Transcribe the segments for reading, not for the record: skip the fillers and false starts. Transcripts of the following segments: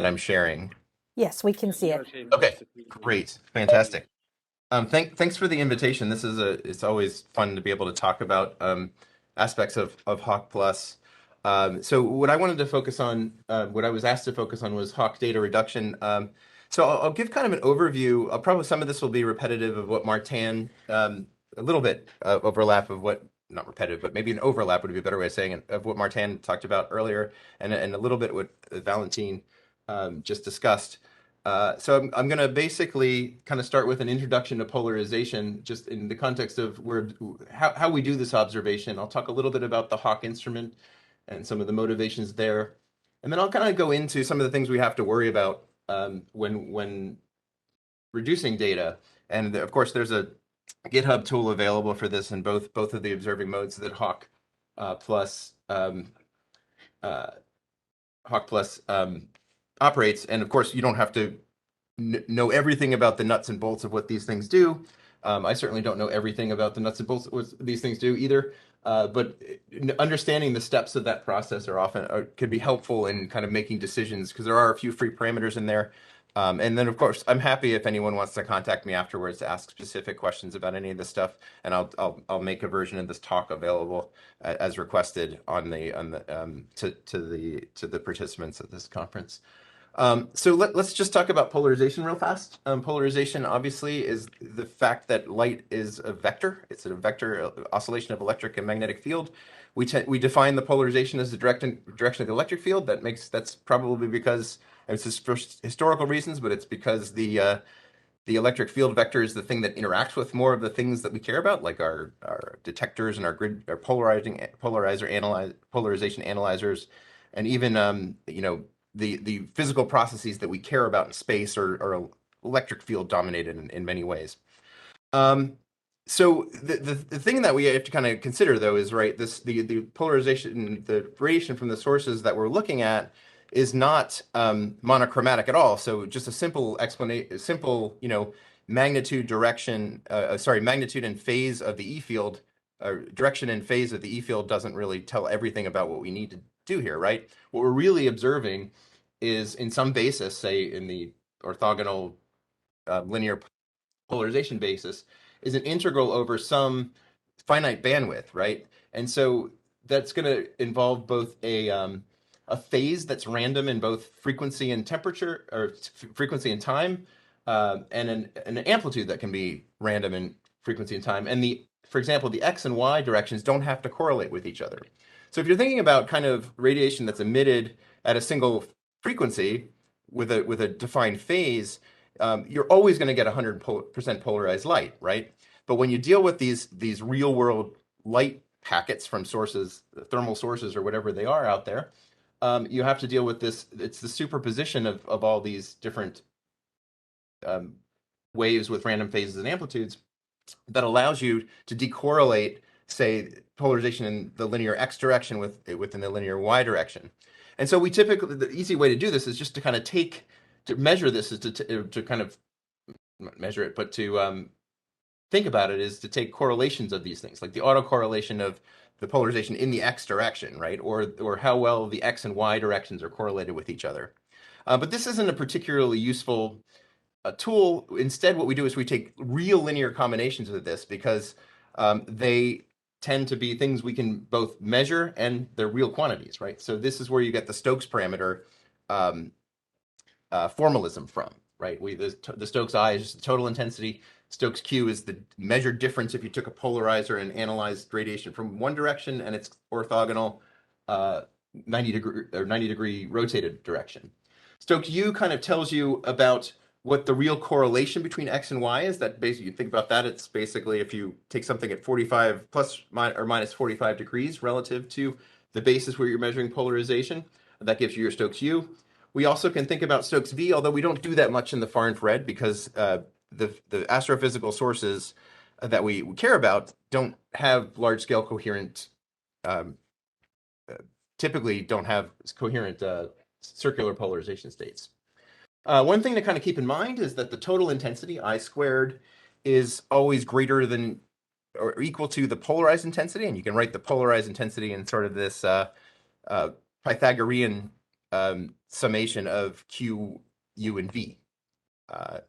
that I'm sharing? Yes, we can see it. Okay, great, fantastic. Thanks for the invitation. It's always fun to be able to talk about aspects of Hawk Plus. So what I wanted to focus on, what I was asked to focus on was Hawk data reduction. So I'll give kind of an overview. Probably some of this will be repetitive of what Martin, a little bit overlap of what, not repetitive, but maybe an overlap would be a better way of saying it, of what Martin talked about earlier, and a little bit what Valentin just discussed. So I'm going to basically kind of start with an introduction to polarization, just in the context of how we do this observation. I'll talk a little bit about the Hawk instrument and some of the motivations there, and then I'll kind of go into some of the things we have to worry about when reducing data. And of course, there's a GitHub tool available for this in both of the observing modes that Plus uh, Hawk Plus operates. And of course, you don't have to know everything about the nuts and bolts of what these things do. I certainly don't know everything about the nuts and bolts of what these things do either. But understanding the steps of that process could be helpful in kind of making decisions, because there are a few free parameters in there. And then, of course, I'm happy if anyone wants to contact me afterwards to ask specific questions about any of this stuff, and I'll make a version of this talk available as requested on the to the participants at this conference. So let's just talk about polarization real fast. Polarization obviously is the fact that light is a vector. It's a vector oscillation of electric and magnetic field. We define the polarization as the direction of the electric field. That's probably because, and it's just for historical reasons, but it's because the electric field vector is the thing that interacts with more of the things that we care about, like our detectors and our polarization analyzers, and even the physical processes that we care about in space are electric field dominated in many ways. So the thing that we have to kind of consider, though, is the polarization, the radiation from the sources that we're looking at is not monochromatic at all. So just a simple explanation, magnitude and phase of the E field, direction and phase of the E field doesn't really tell everything about what we need to do here, right? What we're really observing is, in some basis, say in the orthogonal linear polarization basis, is an integral over some finite bandwidth, right? And so that's going to involve both a phase that's random in both frequency and temperature, or frequency and time, and an amplitude that can be random in frequency and time. And for example, the X and Y directions don't have to correlate with each other. So if you're thinking about kind of radiation that's emitted at a single frequency with a defined phase, you're always going to get 100% polarized light, right? But when you deal with these real world light packets from sources, thermal sources or whatever they are out there, you have to deal with this. It's the superposition of all these different waves with random phases and amplitudes that allows you to decorrelate, say, polarization in the linear X direction within the linear Y direction. And so the easy way to do this is just to kind of measure this, is to kind of measure it, but to think about it, is to take correlations of these things, like the autocorrelation of the polarization in the X direction, right? Or how well the X and Y directions are correlated with each other. But this isn't a particularly useful tool. Instead, what we do is we take real linear combinations of this, because they tend to be things we can both measure and they're real quantities, right? So this is where you get the Stokes parameter formalism from, right? The Stokes I is just the total intensity. Stokes Q is the measured difference if you took a polarizer and analyzed radiation from one direction and its orthogonal 90-degree rotated direction. Stokes U kind of tells you about what the real correlation between X and Y is. That basically, you think about that, it's basically if you take something at 45 plus or minus 45 degrees relative to the basis where you're measuring polarization, that gives you your Stokes U. We also can think about Stokes V, although we don't do that much in the far infrared, because the astrophysical sources that we care about don't have large-scale coherent, typically don't have coherent circular polarization states. One thing to kind of keep in mind is that the total intensity, I squared, is always greater than or equal to the polarized intensity, and you can write the polarized intensity in sort of this Pythagorean summation of Q, U, and V. Uh,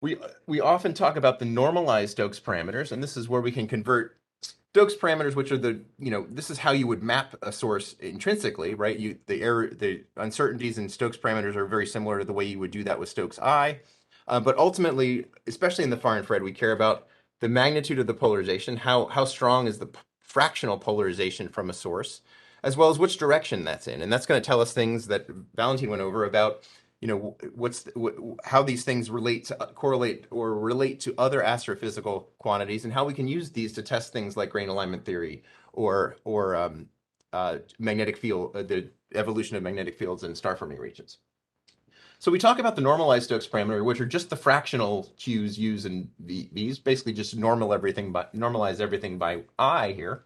we often talk about the normalized Stokes parameters, and this is where we can convert Stokes parameters, which are this is how you would map a source intrinsically, right? The uncertainties in Stokes parameters are very similar to the way you would do that with Stokes I. But ultimately, especially in the far infrared, we care about the magnitude of the polarization, how strong is the fractional polarization from a source, as well as which direction that's in. And that's going to tell us things that Valentin went over about how these things correlate or relate to other astrophysical quantities, and how we can use these to test things like grain alignment theory or magnetic field, the evolution of magnetic fields in star forming regions. So we talk about the normalized Stokes parameter, which are just the fractional Q's, U's, and V's, basically just normalize everything by I here.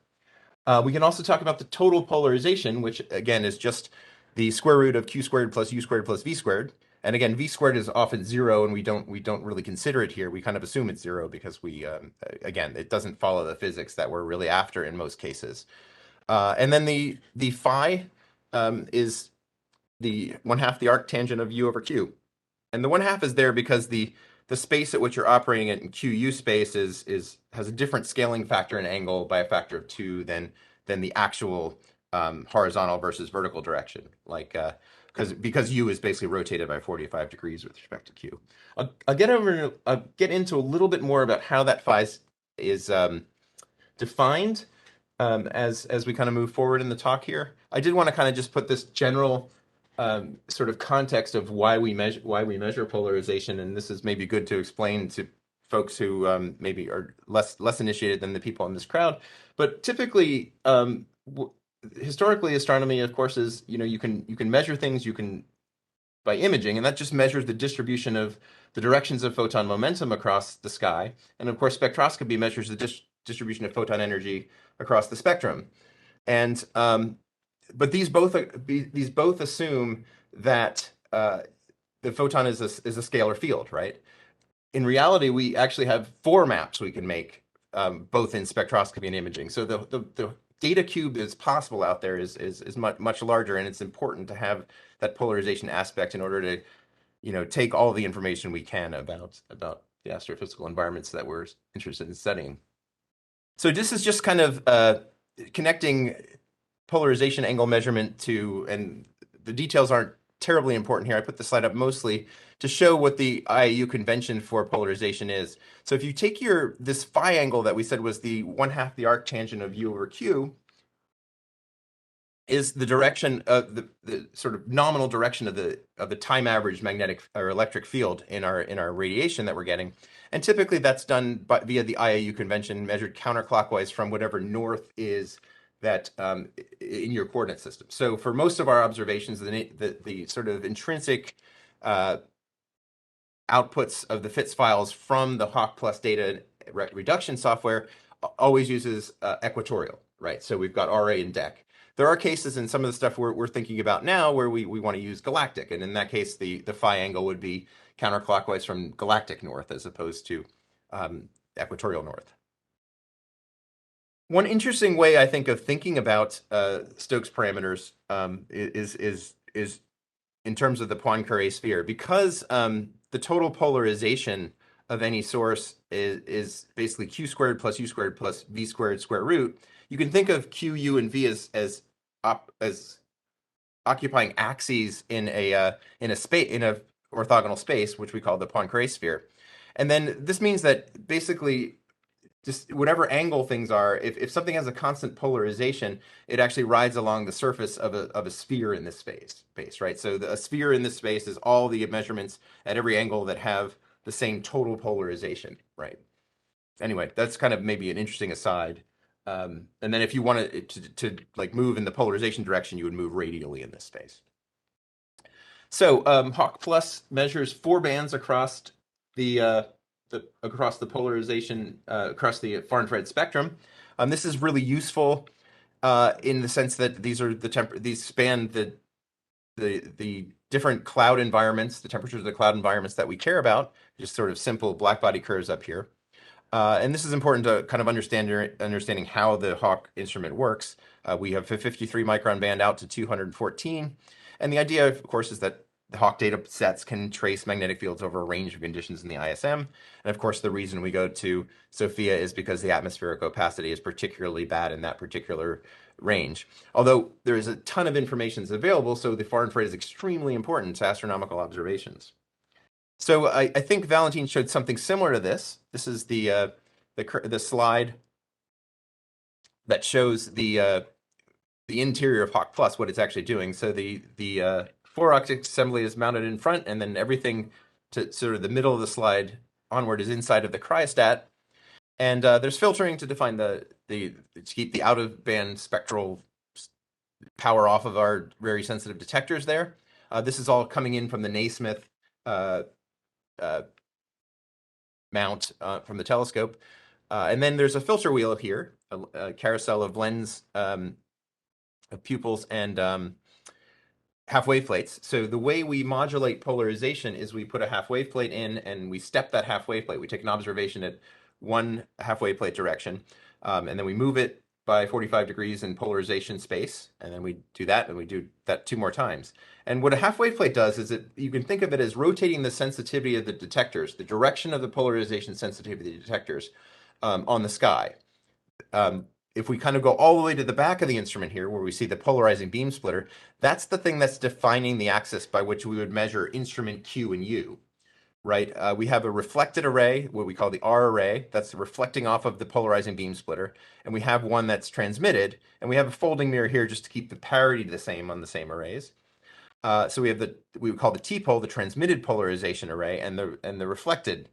We can also talk about the total polarization, which again is just the square root of Q squared plus U squared plus V squared. And again, V squared is often zero, and we don't really consider it here. We kind of assume it's zero because again, it doesn't follow the physics that we're really after in most cases. And then the phi is the 1/2 the arctangent of U over Q. And the 1/2 is there because the space at which you're operating in QU space has a different scaling factor and angle by a factor of 2 than the actual horizontal versus vertical direction, because U is basically rotated by 45 degrees with respect to Q. I'll get into a little bit more about how that phi is defined as we kind of move forward in the talk here. I did want to kind of just put this general sort of context of why we measure polarization, and this is maybe good to explain to folks who maybe are less initiated than the people in this crowd. But typically, historically, astronomy, of course, is you can measure things by imaging, and that just measures the distribution of the directions of photon momentum across the sky. And of course, spectroscopy measures the distribution of photon energy across the spectrum. And but these both assume that the photon is a scalar field, right? In reality, we actually have 4 maps we can make, both in spectroscopy and imaging. So the data cube that's possible out there is much larger, and it's important to have that polarization aspect in order to take all the information we can about the astrophysical environments that we're interested in studying. So this is just kind of connecting polarization angle measurement to, and the details aren't terribly important here. I put the slide up mostly to show what the IAU convention for polarization is. So if you take this phi angle that we said was the 1/2 the arctangent of U over Q, is the direction of the sort of nominal direction of the time average magnetic or electric field in our radiation that we're getting. And typically that's done via the IAU convention, measured counterclockwise from whatever north is that in your coordinate system. So for most of our observations, the sort of intrinsic outputs of the FITS files from the HAWC+ data reduction software always uses equatorial, right? So we've got RA and DEC. There are cases in some of the stuff we're thinking about now where we want to use galactic, and in that case, the phi angle would be counterclockwise from galactic north as opposed to equatorial north. One interesting way I think of thinking about Stokes parameters is in terms of the Poincare sphere, because the total polarization of any source is basically Q squared plus U squared plus V squared square root. You can think of Q, U, and V as occupying axes in a orthogonal space, which we call the Poincare sphere. And then this means that basically just whatever angle things are, if something has a constant polarization, it actually rides along the surface of a sphere in this space, right? So a sphere in this space is all the measurements at every angle that have the same total polarization, right? Anyway, that's kind of maybe an interesting aside. And then if you wanted to like move in the polarization direction, you would move radially in this space. So HAWC+ measures 4 bands across the polarization across the far infrared spectrum. This is really useful in the sense that these span the different cloud environments, the temperatures of the cloud environments that we care about. Just sort of simple black body curves up here. And this is important to kind of understanding how the Hawk instrument works. We have a 53 micron band out to 214. And the idea, of course, is that the Hawk data sets can trace magnetic fields over a range of conditions in the ISM. And of course, the reason we go to SOFIA is because the atmospheric opacity is particularly bad in that particular range. Although there is a ton of information that's available, so the far infrared is extremely important to astronomical observations. So I think Valentin showed something similar to this. This is the slide that shows the interior of Hawk Plus, what it's actually doing. So the four-ax assembly is mounted in front, and then everything to sort of the middle of the slide onward is inside of the cryostat. And there's filtering to define to keep the out-of-band spectral power off of our very sensitive detectors there. This is all coming in from the Naismith mount from the telescope. And then there's a filter wheel here, a carousel of lens of pupils and half-wave plates. So the way we modulate polarization is we put a half-wave plate in and we step that half-wave plate. We take an observation at one half-wave plate direction, and then we move it by 45 degrees in polarization space, and then we do that, and we do that 2 more times. And what a half-wave plate does is you can think of it as rotating the sensitivity of the detectors, the direction of the polarization sensitivity of the detectors on the sky. If we kind of go all the way to the back of the instrument here, where we see the polarizing beam splitter, that's the thing that's defining the axis by which we would measure instrument Q and U, right? We have a reflected array, what we call the R array, that's reflecting off of the polarizing beam splitter, and we have one that's transmitted, and we have a folding mirror here just to keep the parity the same on the same arrays. So we have we would call the T-pole the transmitted polarization array, and the reflected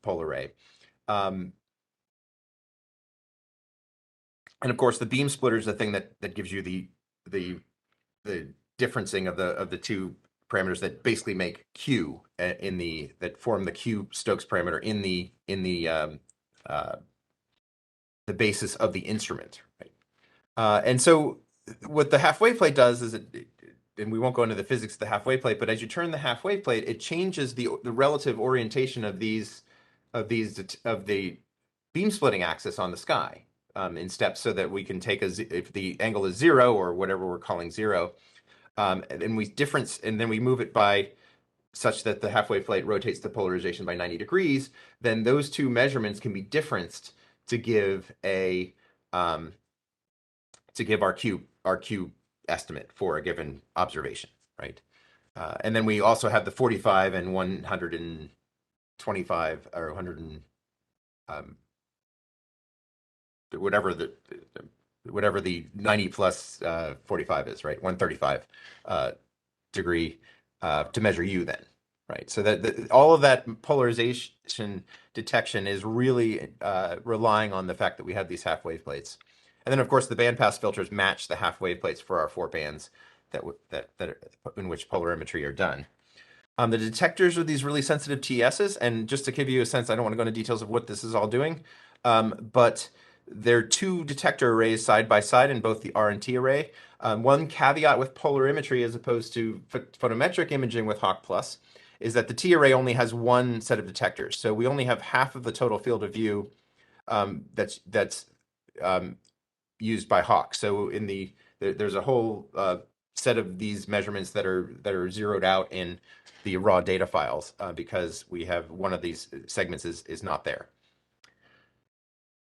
pole array. And of course, the beam splitter is the thing that gives you the differencing of the two parameters that basically make Q that form the Q Stokes parameter in the basis of the instrument, right? And so what the half-wave plate does is and we won't go into the physics of the half-wave plate, but as you turn the half-wave plate, it changes the relative orientation of the beam splitting axis on the sky in steps, so that we can take if the angle is 0 or whatever we're calling 0, and then we move it by such that the half-wave plate rotates the polarization by 90 degrees. Then those two measurements can be differenced to give our Q estimate for a given observation, right? And then we also have the 45 and 125 or 100 and whatever the 90 plus 45 is, right? 135 degree to measure U then, right? So that all of that polarization detection is really relying on the fact that we have these half-wave plates. And then, of course, the bandpass filters match the half-wave plates for our 4 bands in which polarimetry are done. The detectors are these really sensitive TSs, and just to give you a sense, I don't want to go into details of what this is all doing, but there are 2 detector arrays side by side in both the R and T array. One caveat with polarimetry as opposed to photometric imaging with HAWC Plus is that the T array only has 1 set of detectors, so we only have half of the total field of view that's used by HAWC. So there's a whole set of these measurements that are zeroed out in the raw data files because we have one of these segments is not there.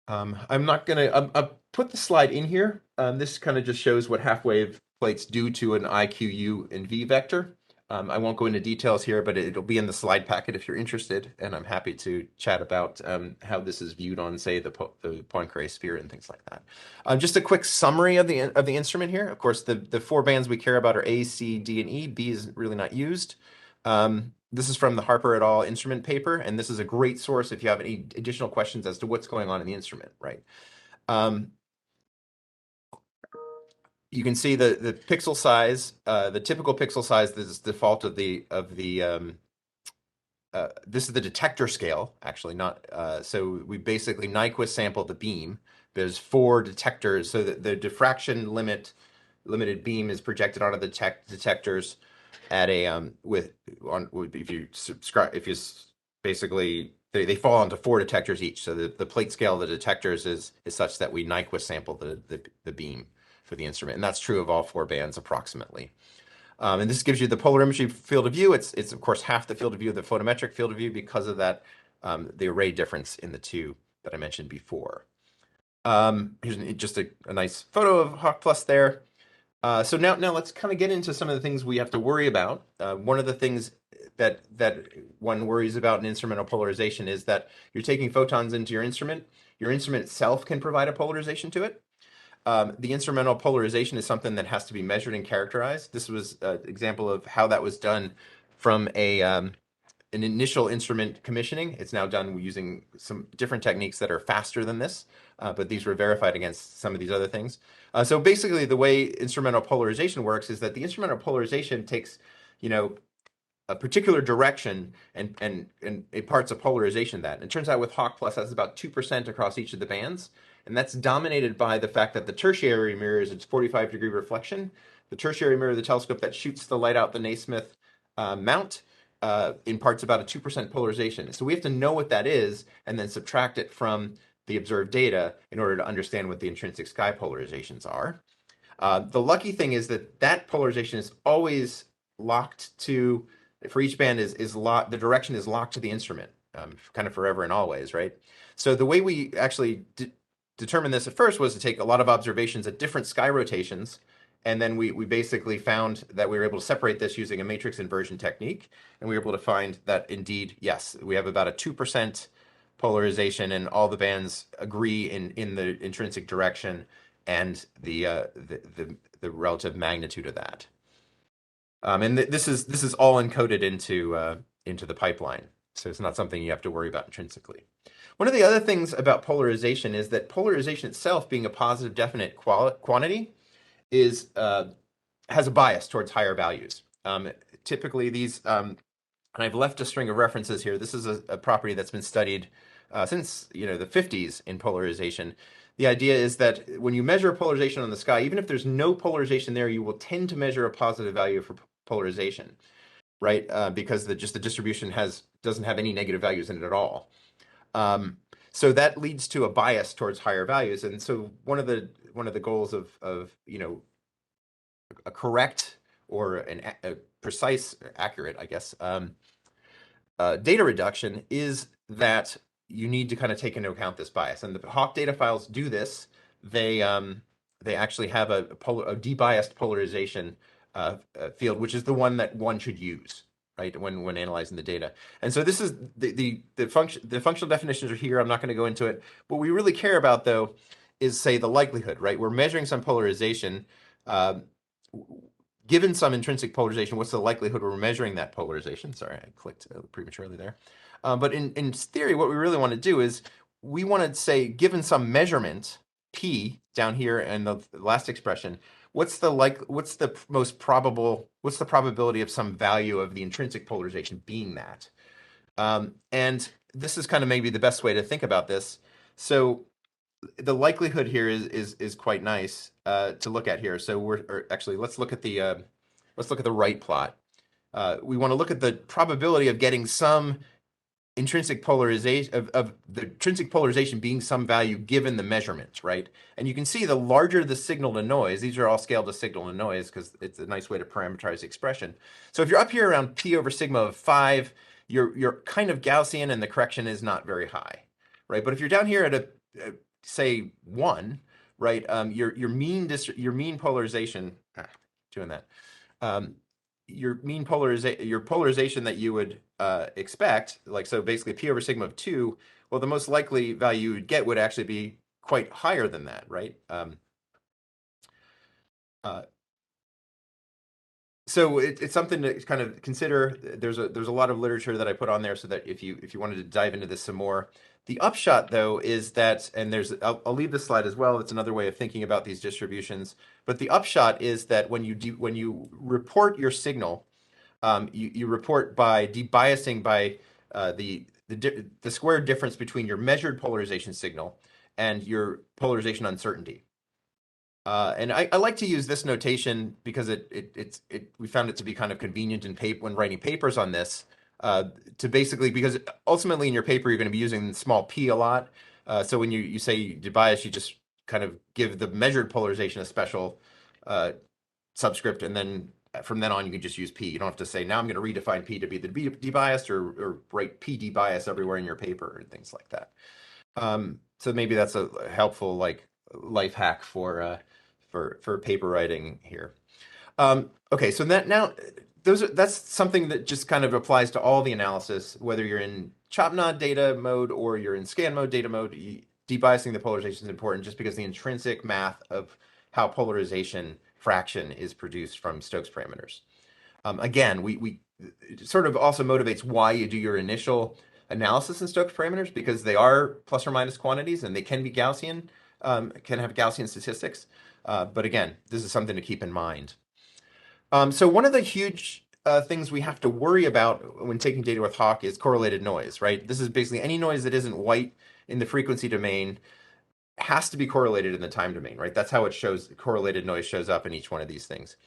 I'm not gonna I'll put the slide in here. This kind of just shows what half-wave plates do to an IQU and V vector. I won't go into details here, but it'll be in the slide packet if you're interested, and I'm happy to chat about how this is viewed on, say, the Poincare sphere and things like that. Just a quick summary of the instrument here. Of course, the 4 bands we care about are A, C, D, and E. B is really not used. This is from the Harper et al. Instrument paper, and this is a great source if you have any additional questions as to what's going on in the instrument, right? You can see the pixel size, the typical pixel size. This is default of the this is the detector scale, actually, not so we basically Nyquist sample the beam. There's 4 detectors, so the diffraction limited beam is projected onto the detectors at a if you basically they fall onto 4 detectors each. So the plate scale of the detectors is such that we Nyquist sample the beam for the instrument. And that's true of all 4 bands approximately. And this gives you the polarimetry field of view. It's of course half the field of view of the photometric field of view because of that the array difference in the two that I mentioned before. Here's just a nice photo of HAWC Plus there. So now let's kind of get into some of the things we have to worry about. One of the things that one worries about in instrumental polarization is that you're taking photons into your instrument. Your instrument itself can provide a polarization to it. The instrumental polarization is something that has to be measured and characterized. This was an example of how that was done from an initial instrument commissioning. It's now done using some different techniques that are faster than this, but these were verified against some of these other things. So basically, the way instrumental polarization works is that the instrumental polarization takes, a particular direction and imparts a polarization that. And it turns out with HAWC Plus, that's about 2% across each of the bands. And that's dominated by the fact that the tertiary mirror is its 45-degree reflection. The tertiary mirror of the telescope that shoots the light out the Naismith mount imparts about a 2% polarization. So we have to know what that is and then subtract it from the observed data in order to understand what the intrinsic sky polarizations are. The lucky thing is that polarization is always locked to, for each band is locked, the direction is locked to the instrument, kind of forever and always, right? So the way we actually determined this at first was to take a lot of observations at different sky rotations, and then we basically found that we were able to separate this using a matrix inversion technique, and we were able to find that indeed, yes, we have about a 2% polarization, and all the bands agree in the intrinsic direction and the relative magnitude of that. And this is all encoded into the pipeline, so it's not something you have to worry about intrinsically. One of the other things about polarization is that polarization itself, being a positive definite quantity, has a bias towards higher values. Typically, these, and I've left a string of references here. This is a property that's been studied since the 50s in polarization. The idea is that when you measure a polarization on the sky, even if there's no polarization there, you will tend to measure a positive value for polarization, right? Because the distribution doesn't have any negative values in it at all. So that leads to a bias towards higher values, and so one of the goals of a correct or a precise, accurate, I guess, data reduction is that you need to kind of take into account this bias, and the HAWC data files do this. They actually have a debiased polarization field, which is the one that one should use, right, when analyzing the data. And so this is the functional definitions are here. I'm not going to go into it. What we really care about, though, is, say, the likelihood, right? We're measuring some polarization. Given some intrinsic polarization, what's the likelihood we're measuring that polarization? Sorry, I clicked prematurely there. But in theory, what we really want to do is we want to say, given some measurement, P down here in the last expression, what's the probability of some value of the intrinsic polarization being that? And this is kind of maybe the best way to think about this. So the likelihood here is quite nice to look at here. So let's look at the right plot. We want to look at the probability of getting some intrinsic polarization of the intrinsic polarization being some value given the measurement, right? And you can see the larger the signal to noise, these are all scaled to signal to noise because it's a nice way to parameterize the expression. So if you're up here around p over sigma of 5, you're kind of Gaussian and the correction is not very high, right? But if you're down here at say 1, right, your mean polarization, doing that, your polarization that you would expect, like, so basically p over sigma of 2, well, the most likely value you would get would actually be quite higher than that, right? So it's something to kind of consider. There's a lot of literature that I put on there so that if you wanted to dive into this some more. The upshot, though, is that, and I'll leave this slide as well. It's another way of thinking about these distributions. But the upshot is that when you report your signal, you report by debiasing by the square difference between your measured polarization signal and your polarization uncertainty. And I like to use this notation because we found it to be kind of convenient in when writing papers on this. uh, to basically, because ultimately in your paper you're going to be using small p a lot. So when you say debias, you just kind of give the measured polarization a special uh, subscript, and then from then on you can just use p. You don't have to say now I'm going to redefine p to be the debiased, or write p debias everywhere in your paper and things like that. So maybe that's a helpful like life hack for paper writing here. Okay, so that now that's something that just kind of applies to all the analysis, whether you're in chop-nod data mode or you're in scan mode data mode. Debiasing the polarization is important just because the intrinsic math of how polarization fraction is produced from Stokes parameters. Again, we it sort of also motivates why you do your initial analysis in Stokes parameters, because they are plus or minus quantities and they can be Gaussian, can have Gaussian statistics. But again, this is something to keep in mind. So one of the huge things we have to worry about when taking data with HAWC is correlated noise, right? This is basically any noise that isn't white in the frequency domain has to be correlated in the time domain, right? That's how it shows, correlated noise shows up in each one of these things.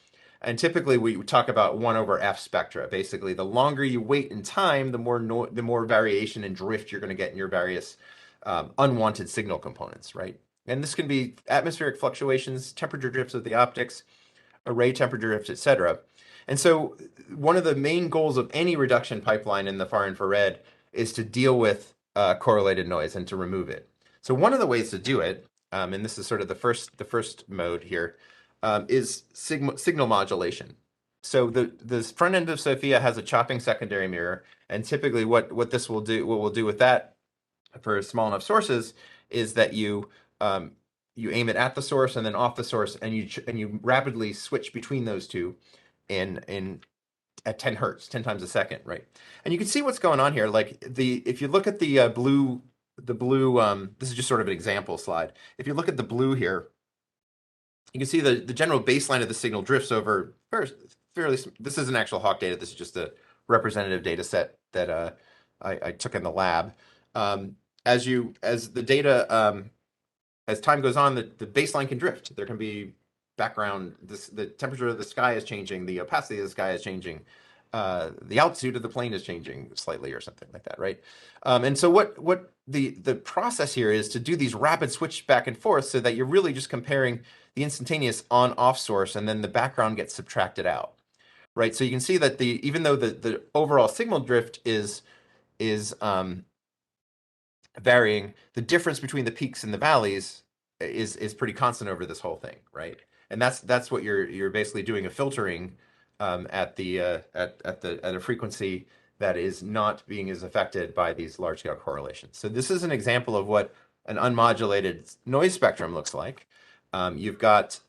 And typically we talk about 1 over f spectra. Basically, the longer you wait in time, the more variation and drift you're going to get in your various unwanted signal components, right? And this can be atmospheric fluctuations, temperature drifts of the optics, array temperature drifts, etc. And so one of the main goals of any reduction pipeline in the far infrared is to deal with correlated noise and to remove it. So one of the ways to do it, and this is sort of the first mode here, is signal modulation. So the front end of SOFIA has a chopping secondary mirror, and typically what we'll do with that for small enough sources is that you aim it at the source and then off the source, and you rapidly switch between those two in at 10 hertz, 10 times a second, right? And you can see what's going on here. Like if you look at the blue, this is just sort of an example slide. If you look at the blue here, you can see the general baseline of the signal drifts over fairly. This isn't actual HAWC data. This is just a representative data set that I took in the lab. As the data as time goes on, the baseline can drift. There can be background. The temperature of the sky is changing. The opacity of the sky is changing. The altitude of the plane is changing slightly, or something like that, right? And so what the process here is to do these rapid switch back and forth, so that you're really just comparing the instantaneous on-off source, and then the background gets subtracted out, right? So you can see that even though the overall signal drift is varying, the difference between the peaks and the valleys is pretty constant over this whole thing, right? And that's what you're basically doing, a filtering at a frequency that is not being as affected by these large scale correlations. So this is an example of what an unmodulated noise spectrum looks like. You've got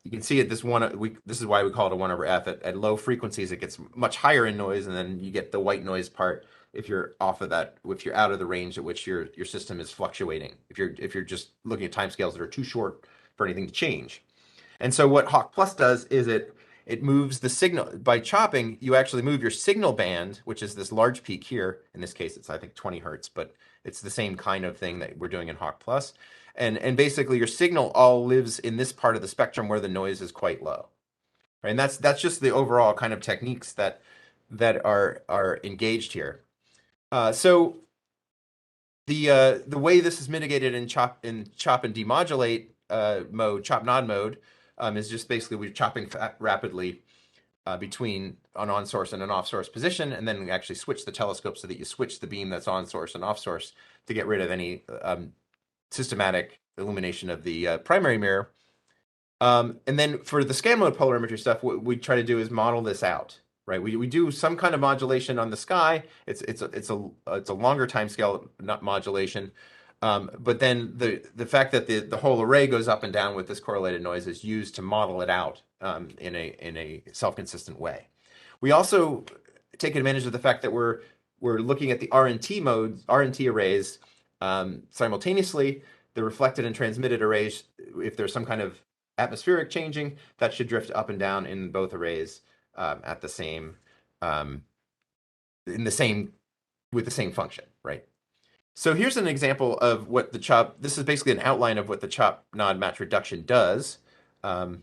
you can see it. This is why we call it a 1 over f. At low frequencies, it gets much higher in noise, and then you get the white noise part if you're off of that, if you're out of the range at which your system is fluctuating. If you're just looking at timescales that are too short for anything to change. And so what HAWC Plus does is it moves the signal. By chopping, you actually move your signal band, which is this large peak here. In this case, it's I think 20 hertz, but it's the same kind of thing that we're doing in HAWC Plus. And basically your signal all lives in this part of the spectrum where the noise is quite low. Right? And that's just the overall kind of techniques that are engaged here. So the way this is mitigated in chop and demodulate mode, chop nod mode, is just basically we're chopping rapidly between an on source and an off source position, and then we actually switch the telescope so that you switch the beam that's on source and off source to get rid of any systematic illumination of the primary mirror. And then for the scan mode polarimetry stuff, what we try to do is model this out, right? We do some kind of modulation on the sky. It's a longer time scale, not modulation. But then the fact that the whole array goes up and down with this correlated noise is used to model it out in a self-consistent way. We also take advantage of the fact that we're looking at the RNT modes, RNT arrays simultaneously. The reflected and transmitted arrays, if there's some kind of atmospheric changing, that should drift up and down in both arrays at the same with the same function, right? So here's an example of what the chop. This is basically an outline of what the chop nod match reduction does. I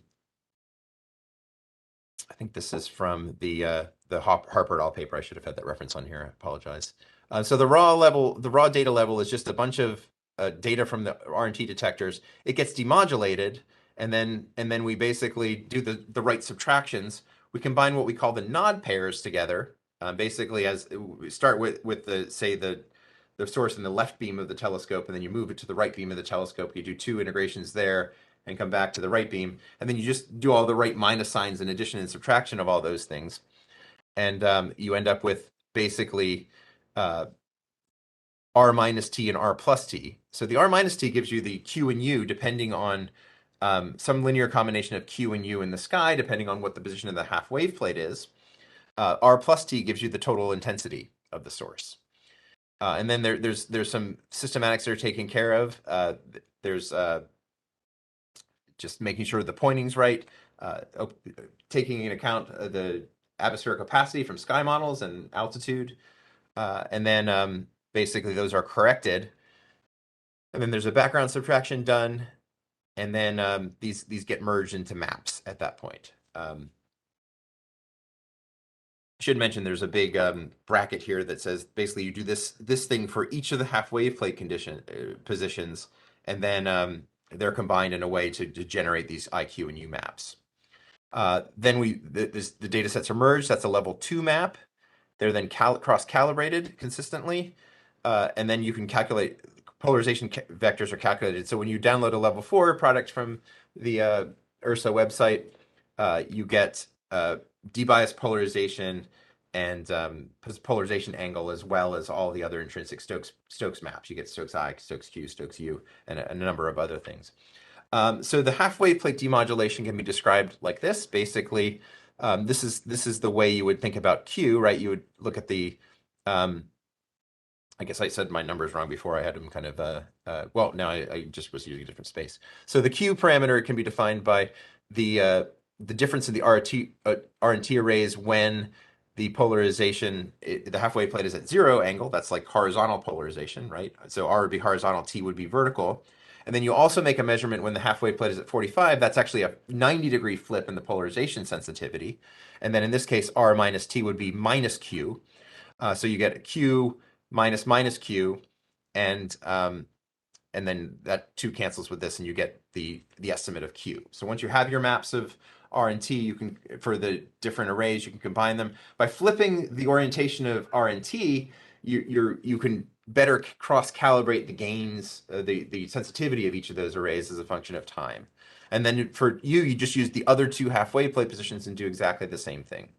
think this is from the Harper et al. Paper. I should have had that reference on here. I apologize. So the raw data level is just a bunch of data from the RNT detectors. It gets demodulated, and then we basically do the right subtractions. We combine what we call the nod pairs together. Basically, as we start with the source in the left beam of the telescope, and then you move it to the right beam of the telescope. You do two integrations there and come back to the right beam, and then you just do all the right minus signs and addition and subtraction of all those things, and you end up with basically R minus T and R plus T. So the R minus T gives you the Q and U depending on some linear combination of Q and U in the sky, depending on what the position of the half wave plate is. R plus T gives you the total intensity of the source. And then there's some systematics that are taken care of. There's just making sure the pointing's right, taking into account the atmospheric opacity from sky models and altitude, and then basically those are corrected. And then there's a background subtraction done, and then these get merged into maps at that point. Should mention there's a big bracket here that says basically you do this thing for each of the half wave plate positions, and then they're combined in a way to generate these IQ and U maps. Then the data sets are merged. That's a level 2 map. They're then cross-calibrated consistently, and then you can calculate polarization vectors are calculated. So when you download a level 4 product from the URSA website, you get debiased polarization and polarization angle, as well as all the other intrinsic Stokes maps. You get Stokes I, Stokes Q, Stokes U, and a number of other things. So the half wave plate demodulation can be described like this. Basically, this is the way you would think about Q, right? You would look at the I guess I said my numbers wrong before. I had them kind of well, no, I just was using a different space. So the Q parameter can be defined by the difference in the RNT arrays when the polarization, the half-wave plate is at 0 angle. That's like horizontal polarization, right? So R would be horizontal, T would be vertical. And then you also make a measurement when the half-wave plate is at 45. That's actually a 90-degree flip in the polarization sensitivity. And then in this case, R minus T would be minus Q. So you get Q minus minus Q, and then that 2 cancels with this, and you get the estimate of Q. So once you have your maps of R and T, you can, for the different arrays, you can combine them. By flipping the orientation of R and T, you can better cross-calibrate the gains, the sensitivity of each of those arrays as a function of time. And then for you just use the other 2 half-wave plate positions and do exactly the same thing.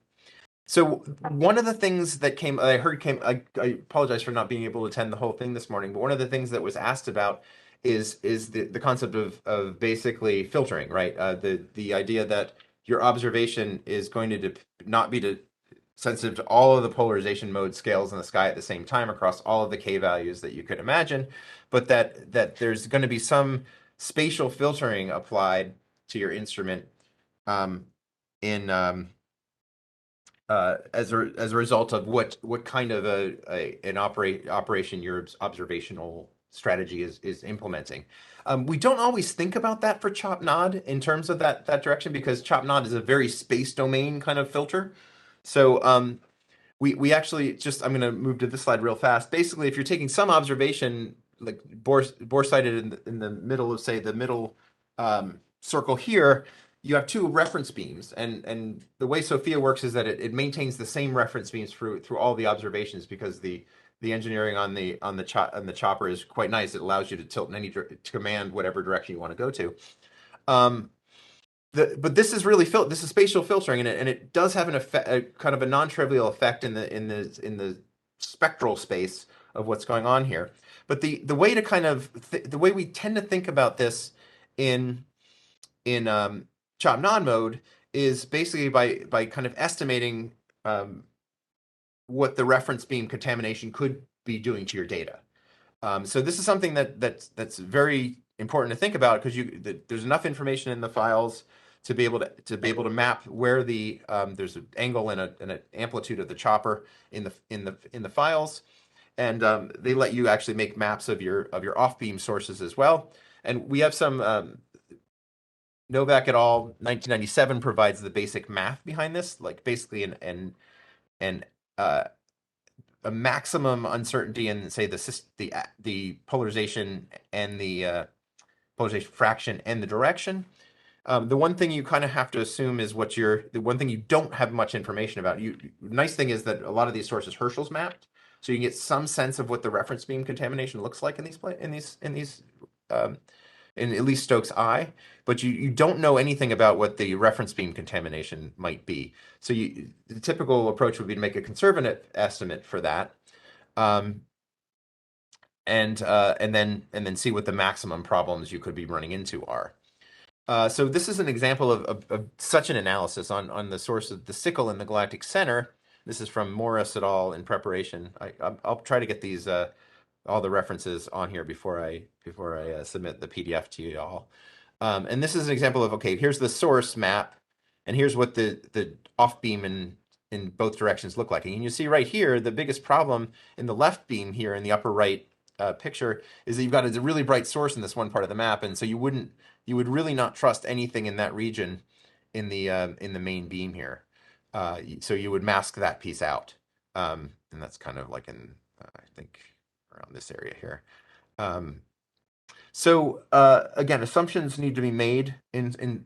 So one of the things that I apologize for not being able to attend the whole thing this morning, but one of the things that was asked about is the concept of basically filtering, right? The idea that your observation is going to not be sensitive to all of the polarization mode scales in the sky at the same time across all of the K values that you could imagine, but that there's going to be some spatial filtering applied to your instrument in as a result of what kind of an operation your observational strategy is implementing. We don't always think about that for chop nod in terms of that direction, because chop nod is a very space domain kind of filter. So we actually I'm going to move to this slide real fast. Basically, if you're taking some observation, like bore sighted in the middle of, say, the middle circle here, you have 2 reference beams, and the way SOFIA works is that it maintains the same reference beams through all the observations, because the engineering on the chopper is quite nice. It allows you to tilt in to command whatever direction you want to go to. But this is really this is spatial filtering, and it does have an effect, a kind of a non-trivial effect in the spectral space of what's going on here. But the way to kind of the way we tend to think about this in chop nod mode is basically by kind of estimating what the reference beam contamination could be doing to your data. So this is something that's very important to think about, because there's enough information in the files to be able to map where there's an angle and an amplitude of the chopper in the files, and they let you actually make maps of your off beam sources as well. And we have some Novak et al. 1997 provides the basic math behind this, like basically an and a maximum uncertainty in, say, the polarization and the polarization fraction and the direction. The one thing you kind of have to assume is the one thing you don't have much information about. Nice thing is that a lot of these sources Herschel's mapped, so you can get some sense of what the reference beam contamination looks like in at least Stokes I, but you don't know anything about what the reference beam contamination might be. So the typical approach would be to make a conservative estimate for that, and then see what the maximum problems you could be running into are. So this is an example of such an analysis on the source of the sickle in the galactic center. This is from Morris et al. In preparation. I'll try to get these all the references on here before I submit the PDF to you all. And this is an example of, okay, here's the source map, and here's what the off beam in both directions look like. And you see right here, the biggest problem in the left beam here in the upper right picture is that you've got a really bright source in this one part of the map, and so you would really not trust anything in that region in the main beam here. So you would mask that piece out, and that's kind of like in I think around this area here. So again, assumptions need to be made in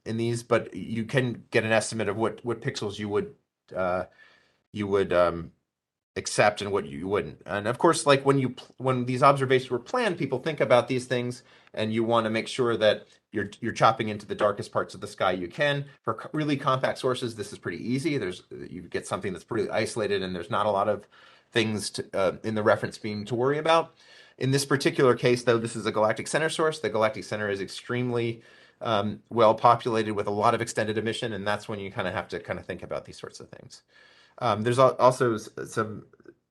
these, but you can get an estimate of what pixels you would accept and what you wouldn't. And of course, like when these observations were planned, people think about these things, and you want to make sure that you're chopping into the darkest parts of the sky you can. For really compact sources, this is pretty easy. You get something that's pretty isolated, and there's not a lot of things in the reference beam to worry about. In this particular case, though, this is a galactic center source. The galactic center is extremely well populated with a lot of extended emission, and that's when you kind of have to think about these sorts of things. There's also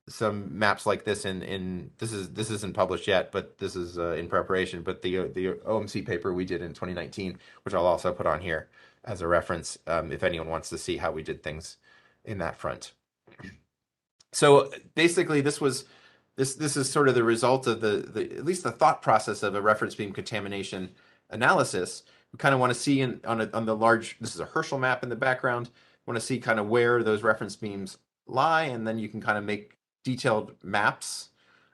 some maps like this this isn't published yet, but this is in preparation. But the OMC paper we did in 2019, which I'll also put on here as a reference if anyone wants to see how we did things in that front. So basically, this is sort of the result of at least the thought process of a reference beam contamination analysis. We kind of want to see on the large. This is a Herschel map in the background. Want to see kind of where those reference beams lie, and then you can kind of make detailed maps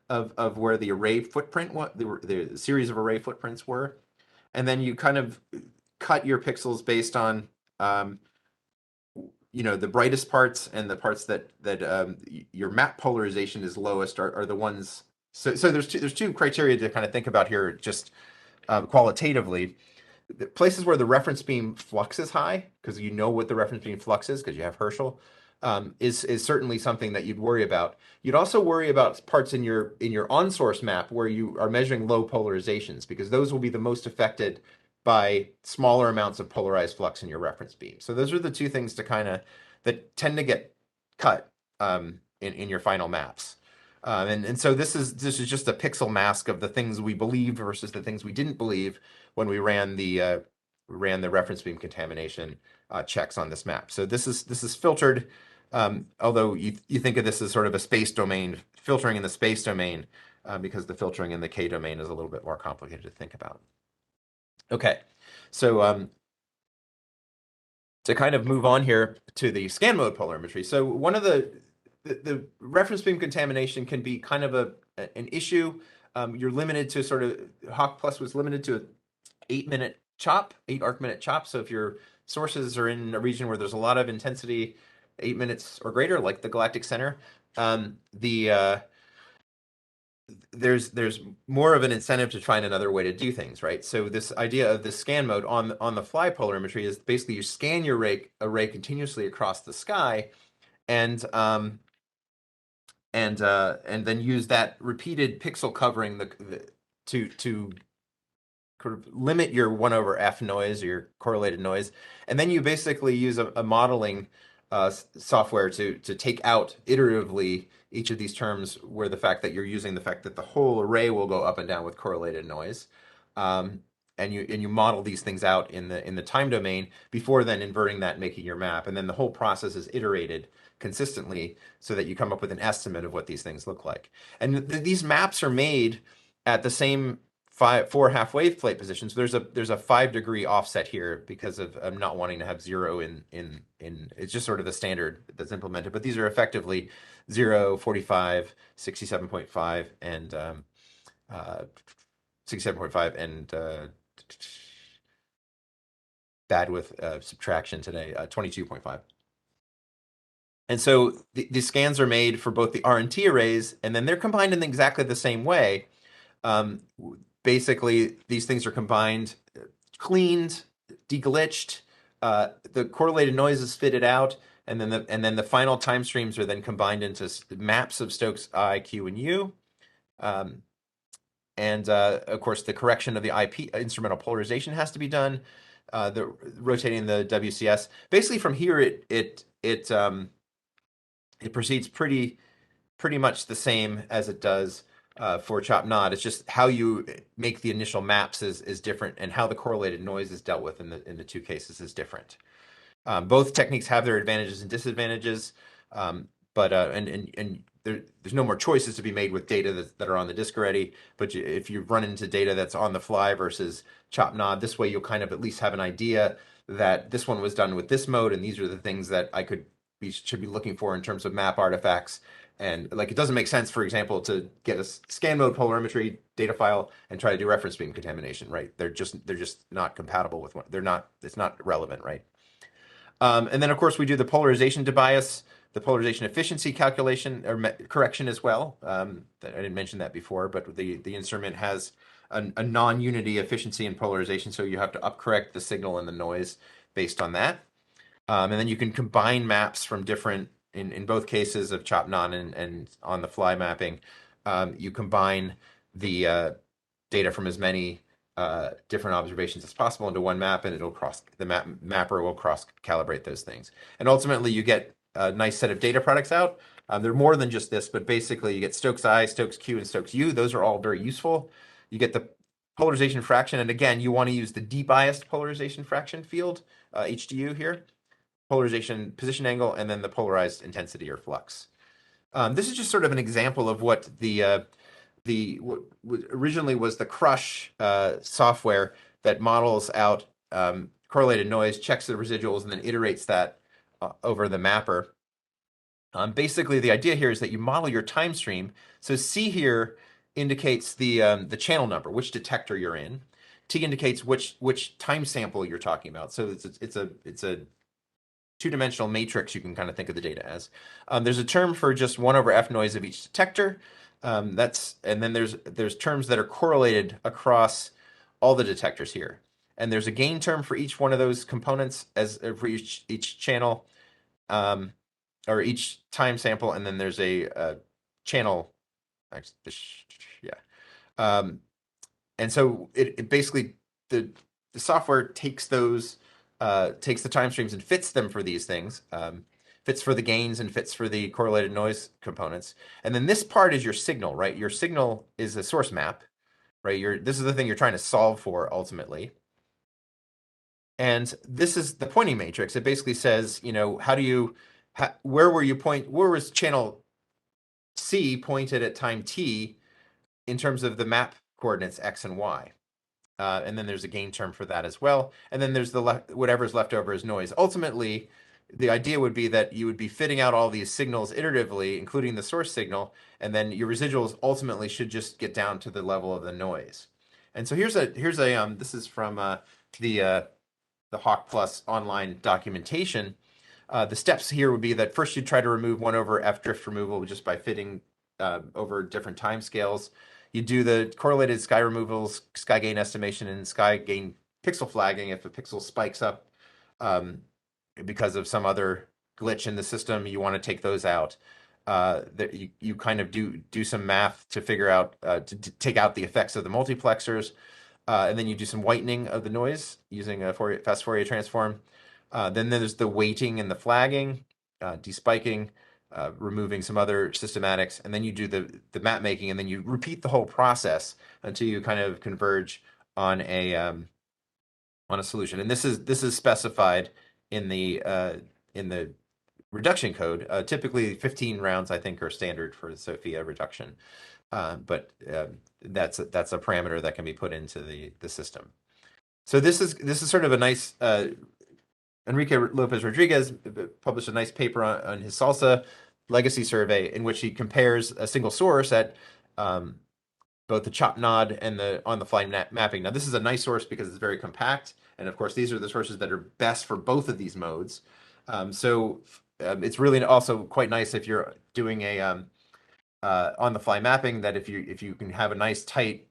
of where the array footprint, the series of array footprints were, and then you kind of cut your pixels based on the brightest parts, and the parts that your map polarization is lowest are the ones. So there's two criteria to kind of think about here, just qualitatively. The places where the reference beam flux is high, because you know what the reference beam flux is because you have Herschel, is certainly something that you'd worry about. You'd also worry about parts in your on-source map where you are measuring low polarizations, because those will be the most affected by smaller amounts of polarized flux in your reference beam. So those are the two things that tend to get cut in your final maps. And so this is just a pixel mask of the things we believed versus the things we didn't believe when we ran the reference beam contamination checks on this map. So this is filtered, although you think of this as sort of a space domain, filtering in the space domain, because the filtering in the K domain is a little bit more complicated to think about. Okay, so to kind of move on here to the scan mode polarimetry. So one of the reference beam contamination can be kind of an issue. You're limited to HAWC+ was limited to an 8-minute chop, 8 arc minute chop. So if your sources are in a region where there's a lot of intensity, 8 minutes or greater, like the galactic center, there's more of an incentive to find another way to do things, right? So this idea of the scan mode on the fly polarimetry is basically you scan your array continuously across the sky, and then use that repeated pixel covering to sort of limit your 1/f noise or your correlated noise, and then you basically use a modeling software to take out iteratively each of these terms, where the fact that you're using the fact that the whole array will go up and down with correlated noise, and you model these things out in the time domain before then inverting that and making your map, and then the whole process is iterated consistently so that you come up with an estimate of what these things look like. And these maps are made at the same four half wave plate positions. There's a 5 degree offset here because of not wanting to have zero in it's just sort of the standard that's implemented. But these are effectively 0, 45, 67.5, and 67.5 and bad with subtraction today, 22.5. And so the scans are made for both the R and T arrays, and then they're combined in exactly the same way. Um, Basically, these things are combined, cleaned, deglitched. The correlated noise is fitted out, and then the final time streams are then combined into maps of Stokes I, Q, and U. And of course, the correction of the IP instrumental polarization has to be done. The rotating the WCS. Basically, from here, it proceeds pretty much the same as it does for chop nod. It's just how you make the initial maps is different, and how the correlated noise is dealt with in the two cases is different. Both techniques have their advantages and disadvantages, but there's no more choices to be made with data that are on the disk already. But if you run into data that's on the fly versus chop nod, this way you'll kind of at least have an idea that this one was done with this mode, and these are the things that should be looking for in terms of map artifacts. And like, it doesn't make sense, for example, to get a scan mode polarimetry data file and try to do reference beam contamination, right? They're just not compatible with one. It's not relevant, right? And then, of course, we do the polarization debias, the polarization efficiency calculation or correction as well. I didn't mention that before, but the instrument has a non-unity efficiency in polarization, so you have to upcorrect the signal and the noise based on that. And then you can combine maps from different, in both cases of chop nod and on the fly mapping, you combine the data from as many different observations as possible into one map, and mapper will cross calibrate those things. And ultimately, you get a nice set of data products out. They're more than just this, but basically, you get Stokes I, Stokes Q, and Stokes U. Those are all very useful. You get the polarization fraction, and again, you want to use the debiased polarization fraction field, HDU here, polarization position angle, and then the polarized intensity or flux. This is just sort of an example of what what originally was the Crush software that models out correlated noise, checks the residuals, and then iterates that over the mapper. Basically, the idea here is that you model your time stream. So C here indicates the channel number, which detector you're in. T indicates which time sample you're talking about. So it's a two-dimensional matrix you can kind of think of the data as. There's a term for just 1/f noise of each detector. And then there's terms that are correlated across all the detectors here. And there's a gain term for each one of those components for each channel or each time sample, and then there's a channel. Yeah. And so it basically the software takes those takes the time streams and fits them for these things. Fits for the gains and fits for the correlated noise components. And then this part is your signal, right? Your signal is a source map, right? This is the thing you're trying to solve for ultimately. And this is the pointing matrix. It basically says, where was channel C pointed at time t in terms of the map coordinates x and y? And then there's a gain term for that as well. And then there's whatever's left over is noise. Ultimately, the idea would be that you would be fitting out all these signals iteratively, including the source signal, and then your residuals ultimately should just get down to the level of the noise. And so this is from the HAWC Plus online documentation. The steps here would be that first you try to remove 1/f drift removal just by fitting over different time scales. You do the correlated sky removals, sky gain estimation, and sky gain pixel flagging if a pixel spikes up because of some other glitch in the system. You want to take those out. You kind of do some math to figure out to take out the effects of the multiplexers, and then you do some whitening of the noise using a fast Fourier transform. Then there's the weighting and the flagging, despiking, removing some other systematics, and then you do the map making, and then you repeat the whole process until you kind of converge on a solution. And this is specified in the reduction code. Typically 15 rounds, I think, are standard for the SOFIA reduction. But that's a parameter that can be put into the system. So this is sort of a nice Enrique Lopez Rodriguez published a nice paper on his salsa legacy survey in which he compares a single source at both the chop nod and the on the fly mapping. Now this is a nice source because it's very compact, and of course these are the sources that are best for both of these modes. It's really also quite nice if you're doing a on the fly mapping, that if you can have a nice tight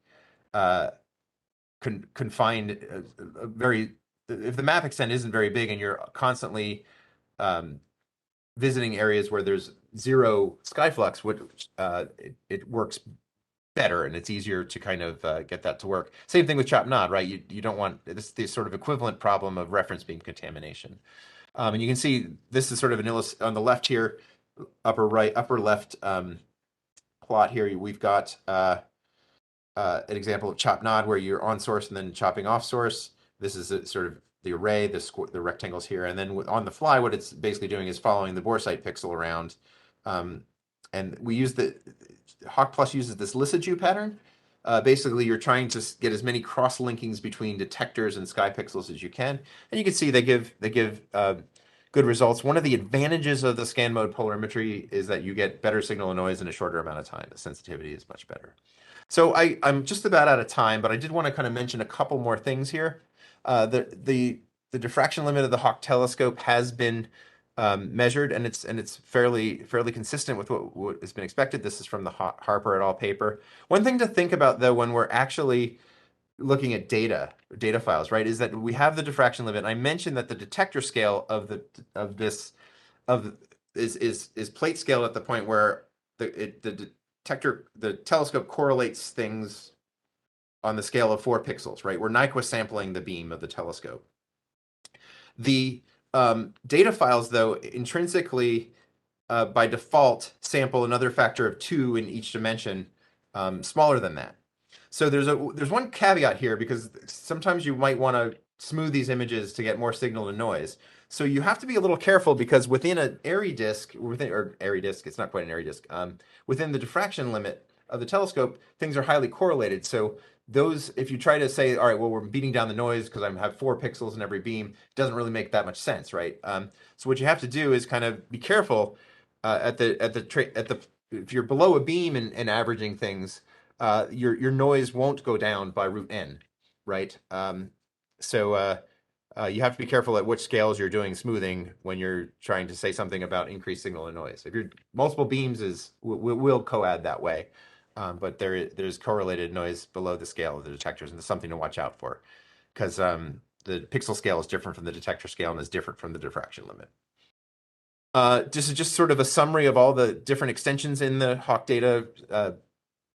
confined very, if the map extent isn't very big and you're constantly visiting areas where there's zero skyflux, it works better and it's easier to kind of get that to work. Same thing with chop nod, right? You don't want this sort of equivalent problem of reference beam contamination. And you can see this is sort of an on the left here, upper right, upper left plot here. We've got an example of chop nod where you're on source and then chopping off source. This is sort of the array, the rectangles here, and then on the fly, what it's basically doing is following the bore site pixel around. And we use HAWC Plus uses this Lissajou pattern. Basically, you're trying to get as many cross linkings between detectors and sky pixels as you can, and you can see they give good results. One of the advantages of the scan mode polarimetry is that you get better signal and noise in a shorter amount of time. The sensitivity is much better. So I'm just about out of time, but I did want to kind of mention a couple more things here. The diffraction limit of the HAWC telescope has been measured, and it's fairly consistent with what has been expected. This is from the Harper et al. Paper. One thing to think about, though, when we're actually looking at data files, right, is that we have the diffraction limit. And I mentioned that the detector scale is plate scale at the point where the telescope correlates things on the scale of 4 pixels, right? We're Nyquist sampling the beam of the telescope. The data files, though, intrinsically, by default, sample another factor of 2 in each dimension, smaller than that. So there's one caveat here, because sometimes you might want to smooth these images to get more signal to noise. So you have to be a little careful, because within an airy disk, it's not quite an airy disk, within the diffraction limit of the telescope, things are highly correlated. So if you try to say, all right, well, we're beating down the noise because I have 4 pixels in every beam, it doesn't really make that much sense, right? So what you have to do is kind of be careful if you're below a beam and averaging things, your noise won't go down by root n, right? You have to be careful at which scales you're doing smoothing when you're trying to say something about increased signal and noise. If you're multiple beams, will coad that way, but there's correlated noise below the scale of the detectors, and there's something to watch out for, because the pixel scale is different from the detector scale and is different from the diffraction limit. Just sort of a summary of all the different extensions in the HAWC data,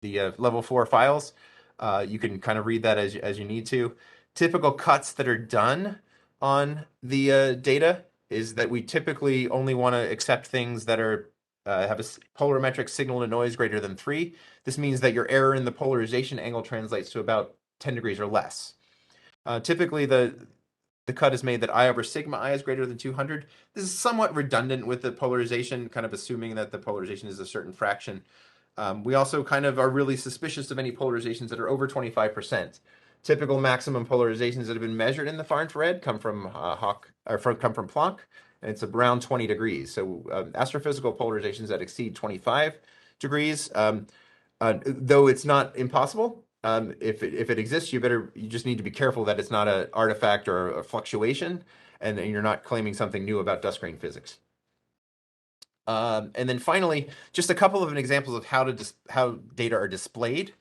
the level 4 files. You can kind of read that as you need to. Typical cuts that are done on the data is that we typically only want to accept things that are have a polarimetric signal to noise greater than 3. This means that your error in the polarization angle translates to about 10 degrees or less. Typically, the cut is made that I over sigma I is greater than 200. This is somewhat redundant with the polarization, kind of assuming that the polarization is a certain fraction. We also kind of are really suspicious of any polarizations that are over 25%. Typical maximum polarizations that have been measured in the far infrared come from Planck, and it's around 20 degrees. So astrophysical polarizations that exceed 25 degrees, though it's not impossible. If it exists, you just need to be careful that it's not an artifact or a fluctuation, and you're not claiming something new about dust grain physics. And then finally, just a couple of examples of how data are displayed.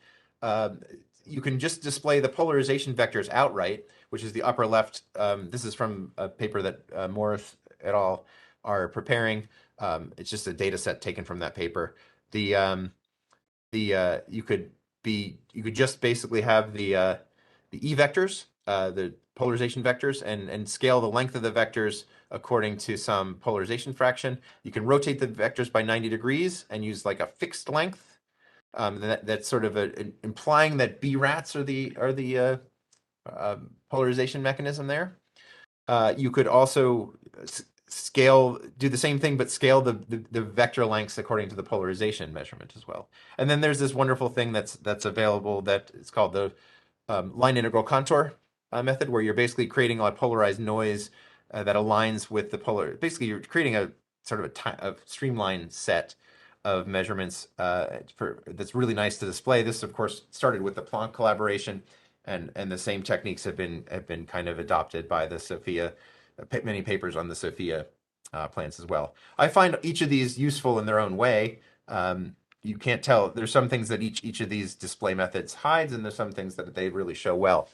You can just display the polarization vectors outright, which is the upper left. This is from a paper that Morris et al. Are preparing. It's just a data set taken from that paper. You could just basically have the E vectors, the polarization vectors, and scale the length of the vectors according to some polarization fraction. You can rotate the vectors by 90 degrees and use like a fixed length. That's sort of implying that BRATs are the polarization mechanism there. You could also do the same thing, but scale the vector lengths according to the polarization measurement as well. And then there's this wonderful thing that's available that it's called the line integral contour method, where you're basically creating a polarized noise that aligns with the polar. Basically, you're creating a sort of a streamlined set of measurements that's really nice to display. This, of course, started with the Planck collaboration, and the same techniques have been kind of adopted by the SOFIA, many papers on the SOFIA plans as well. I find each of these useful in their own way. You can't tell. There's some things that each of these display methods hides, and there's some things that they really show well.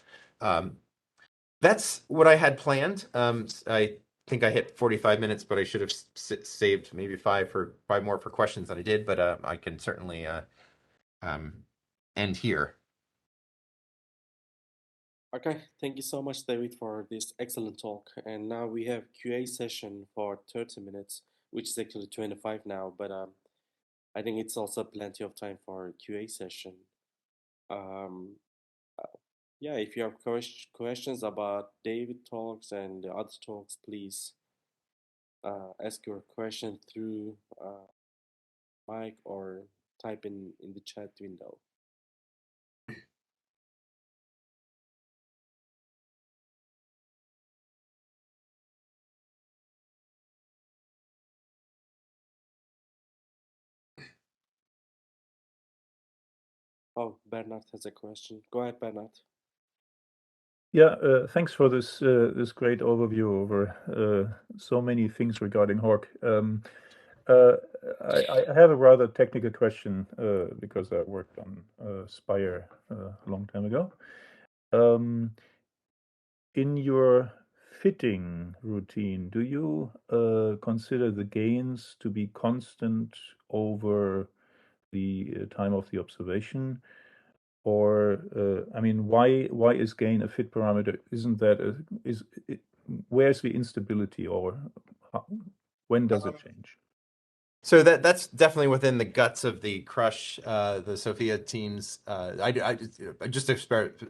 That's what I had planned. I think I hit 45 minutes, but I should have saved maybe five more for questions than I did. But I can certainly end here. Okay, thank you so much, David, for this excellent talk. And now we have QA session for 30 minutes, which is actually 25 now, but I think it's also plenty of time for a QA session. Um, yeah, if you have questions about David talks and the other talks, please ask your question through mic or type in the chat window. Oh, Bernard has a question. Go ahead, Bernard. Yeah, thanks for this great overview over so many things regarding HAWC. I have a rather technical question because I worked on Spire a long time ago. In your fitting routine, do you consider the gains to be constant over the time of the observation? Or, I mean, why is gain a fit parameter? Isn't that where's the instability, or when does it change? So that's definitely within the guts of the Crush, the SOFIA teams. Just to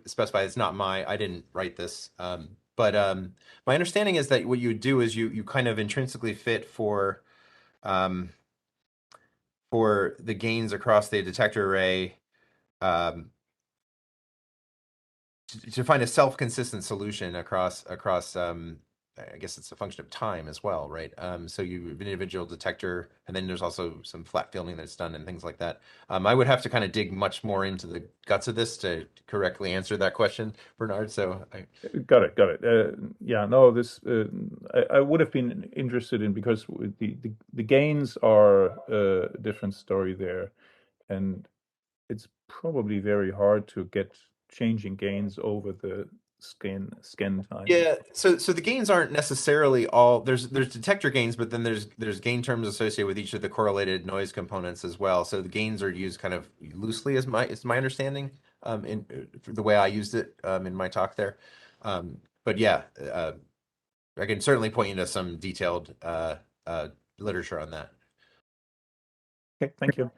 specify, it's not I didn't write this. But my understanding is that what you would do is you kind of intrinsically fit for the gains across the detector array to find a self-consistent solution across I guess it's a function of time as well, right? So you have an individual detector, and then there's also some flat fielding that's done and things like that. I would have to kind of dig much more into the guts of this to correctly answer that question, Bernard. So Got it. Yeah, no, this I would have been interested in, because the gains are a different story there, and it's probably very hard to get changing gains over the scan time. Yeah, so the gains aren't necessarily all there's detector gains, but then there's gain terms associated with each of the correlated noise components as well. So the gains are used kind of loosely, is my understanding, in the way I used it in my talk there. But yeah, I can certainly point you to some detailed literature on that. Okay, thank you.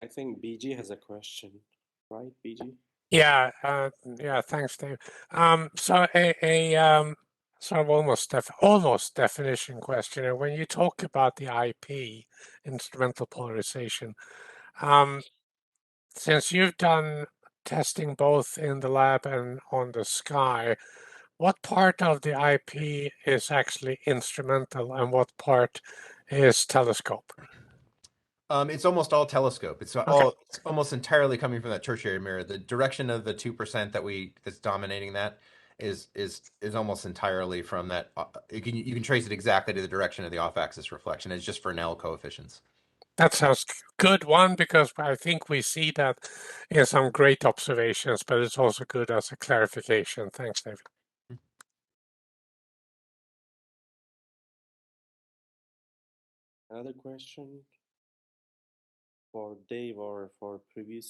I think BG has a question, right, BG? Yeah, thanks, Dave. So a sort of almost definition question. And when you talk about the IP, instrumental polarization, since you've done testing both in the lab and on the sky, what part of the IP is actually instrumental and what part is telescope? It's almost all telescope. It's almost entirely coming from that tertiary mirror. The direction of the 2% that's dominating that is almost entirely from that. You can trace it exactly to the direction of the off-axis reflection. It's just Fresnel coefficients. That sounds good, one, because I think we see that in some great observations, but it's also good as a clarification. Thanks, David. Another question for Dave or for previous